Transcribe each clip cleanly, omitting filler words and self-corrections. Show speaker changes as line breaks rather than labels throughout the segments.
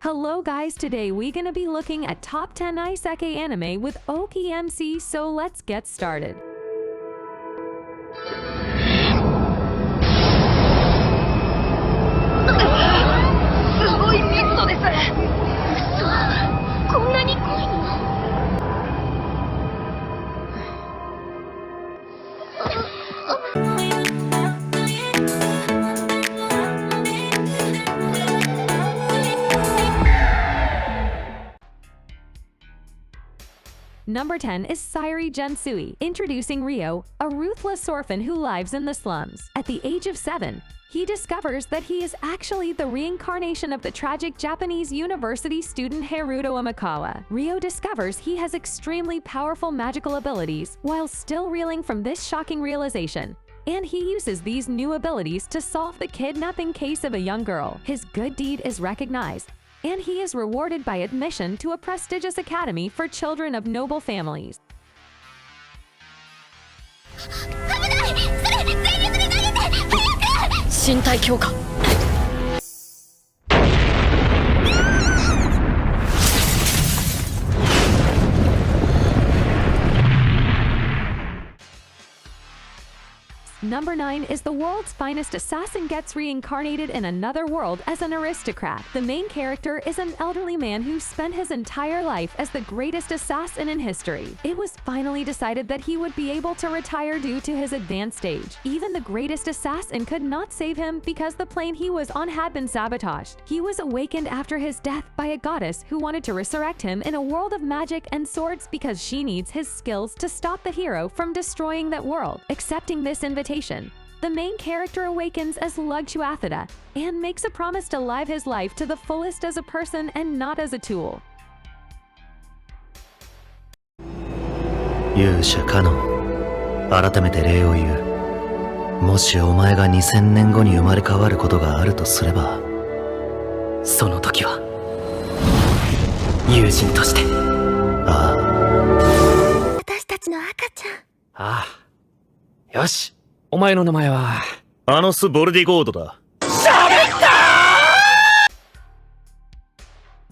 Hello guys, today we're gonna be looking at top 10 Isekai anime with OKMC, so let's get started. Number 10 is Sairi Gensui, introducing Ryo, a ruthless orphan who lives in the slums. At the age of 7, he discovers that he is actually the reincarnation of the tragic Japanese university student Haruto Amakawa. Ryo discovers he has extremely powerful magical abilities while still reeling from this shocking realization, and he uses these new abilities to solve the kidnapping case of a young girl. His good deed is recognized, and he is rewarded by admission to a prestigious academy for children of noble families. Number 9 is the world's finest assassin gets reincarnated in another world as an aristocrat. The main character is an elderly man who spent his entire life as the greatest assassin in history. It was finally decided that he would be able to retire due to his advanced age. Even the greatest assassin could not save him because the plane he was on had been sabotaged. He was awakened after his death by a goddess who wanted to resurrect him in a world of magic and swords because she needs his skills to stop the hero from destroying that world. Accepting this invitation, the main character awakens as LiQWYD and makes a promise to live his life to the fullest as a person and not as a tool.
勇者カノン、改めて礼を言う。もしお前が2000年後に生まれ変わることがあるとすれば、その時は友人として。ああ。
私たちの赤ちゃん。
ああ。よし。お前の名前は
アノス・ボルディゴードだ。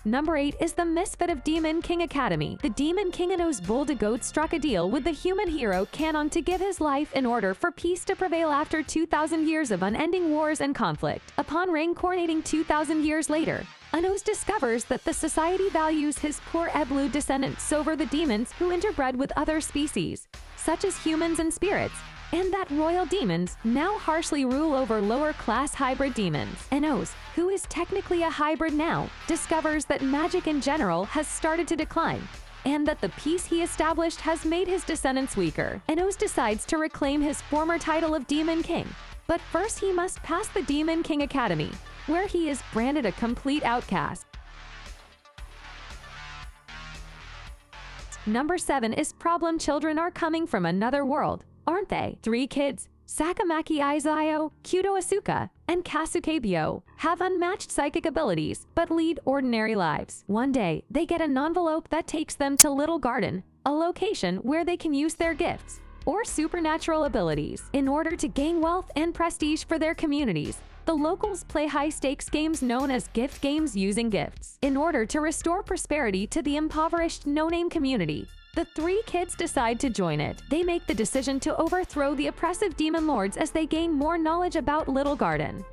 Number 8 is the misfit of Demon King Academy. The Demon King Anos Boldegoat struck a deal with the human hero Kanon to give his life in order for peace to prevail after 2,000 years of unending wars and conflict. Upon reincarnating 2,000 years later, Anos discovers that the society values his poor Eblu descendants over the demons who interbred with other species, such as humans and spirits, and that royal demons now harshly rule over lower-class hybrid demons. Anos, who is technically a hybrid now, discovers that magic in general has started to decline, and that the peace he established has made his descendants weaker. Anos decides to reclaim his former title of Demon King, but first he must pass the Demon King Academy, where he is branded a complete outcast. Number 7 is Problem Children Are Coming from Another World. Aren't they? 3 kids, Sakamaki Aizayo, Kyudo Asuka, and Kasuke Byo, have unmatched psychic abilities but lead ordinary lives. One day, they get an envelope that takes them to Little Garden, a location where they can use their gifts or supernatural abilities in order to gain wealth and prestige for their communities. The locals play high-stakes games known as gift games using gifts in order to restore prosperity to the impoverished no-name community. The 3 kids decide to join it. They make the decision to overthrow the oppressive demon lords as they gain more knowledge about Little Garden.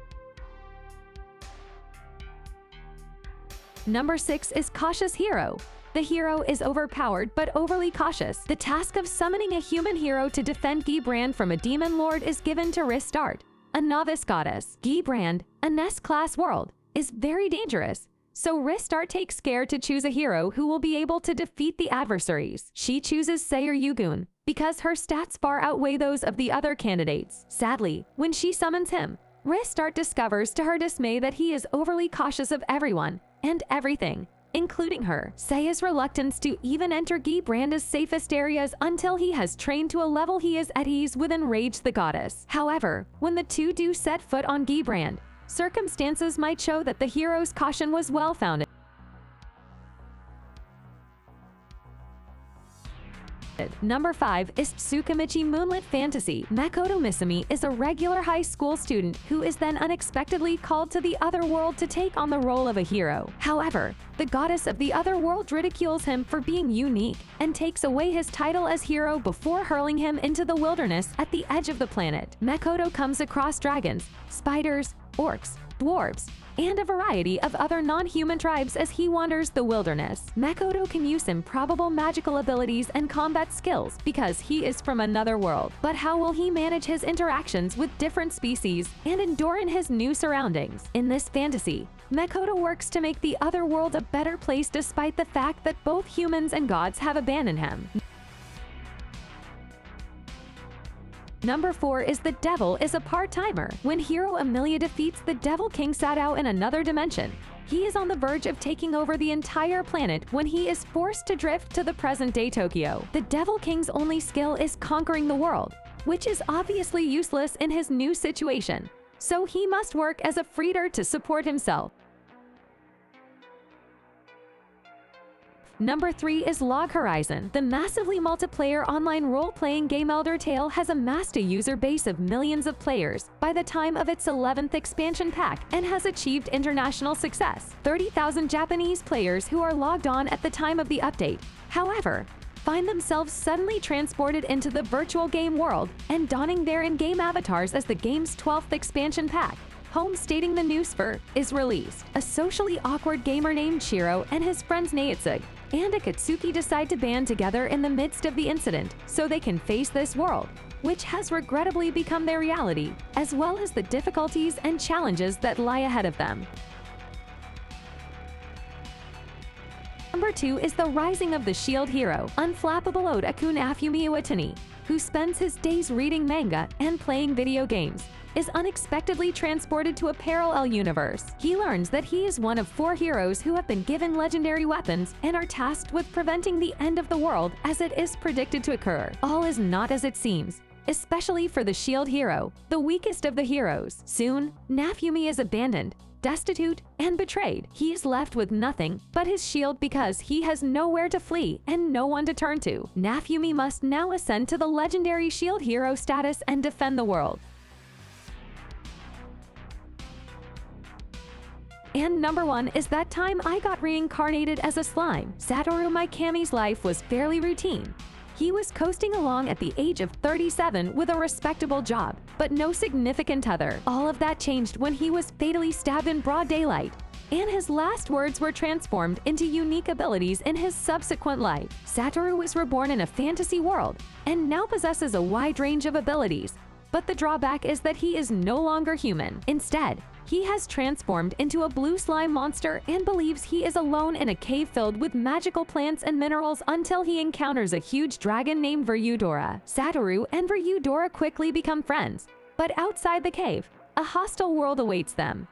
Number 6 is Cautious Hero. The hero is overpowered but overly cautious. The task of summoning a human hero to defend Gibrand from a demon lord is given to Ristart, a novice goddess. Gibrand, a Nest-class world, is very dangerous, so Ristart takes care to choose a hero who will be able to defeat the adversaries. She chooses Sayer Yugun because her stats far outweigh those of the other candidates. Sadly, when she summons him, Ristart discovers to her dismay that he is overly cautious of everyone and everything, including her. Saya's reluctance to even enter Gibrand's safest areas until he has trained to a level he is at ease with enrage the goddess. However, when the two do set foot on Gibrand, circumstances might show that the hero's caution was well-founded. Number 5 is Tsukamichi Moonlit Fantasy. Makoto Misumi is a regular high school student who is then unexpectedly called to the other world to take on the role of a hero. However, the goddess of the other world ridicules him for being unique and takes away his title as hero before hurling him into the wilderness at the edge of the planet. Makoto comes across dragons, spiders, orcs, dwarves, and a variety of other non-human tribes as he wanders the wilderness. Makoto can use improbable magical abilities and combat skills because he is from another world. But how will he manage his interactions with different species and endure in his new surroundings? In this fantasy, Makoto works to make the other world a better place despite the fact that both humans and gods have abandoned him. Number 4 is The Devil is a Part-Timer. When hero Emilia defeats the Devil King Sadao in another dimension, he is on the verge of taking over the entire planet when he is forced to drift to the present-day Tokyo. The Devil King's only skill is conquering the world, which is obviously useless in his new situation, so he must work as a freighter to support himself. Number 3 is Log Horizon. The massively multiplayer online role-playing game Elder Tale has amassed a user base of millions of players by the time of its 11th expansion pack and has achieved international success. 30,000 Japanese players who are logged on at the time of the update, however, find themselves suddenly transported into the virtual game world and donning their in-game avatars as the game's 12th expansion pack, Home Stating the Newsfer, is released. A socially awkward gamer named Chiro and his friends Naetsug and Akatsuki decide to band together in the midst of the incident so they can face this world, which has regrettably become their reality, as well as the difficulties and challenges that lie ahead of them. Number 2 is The Rising of the Shield Hero. Unflappable Ode Akun Afumi Iwatani, who spends his days reading manga and playing video games, is unexpectedly transported to a parallel universe. He learns that he is one of 4 heroes who have been given legendary weapons and are tasked with preventing the end of the world as it is predicted to occur. All is not as it seems, especially for the Shield Hero, the weakest of the heroes. Soon, Nafumi is abandoned, destitute, and betrayed. He is left with nothing but his shield because he has nowhere to flee and no one to turn to. Nafumi must now ascend to the legendary Shield Hero status and defend the world. And number 1 is That Time I Got Reincarnated as a Slime. Satoru Mikami's life was fairly routine. He was coasting along at the age of 37 with a respectable job, but no significant other. All of that changed when he was fatally stabbed in broad daylight, and his last words were transformed into unique abilities in his subsequent life. Satoru was reborn in a fantasy world and now possesses a wide range of abilities, but the drawback is that he is no longer human. Instead, he has transformed into a blue slime monster and believes he is alone in a cave filled with magical plants and minerals until he encounters a huge dragon named Ryudora. Satoru and Ryudora quickly become friends, but outside the cave, a hostile world awaits them.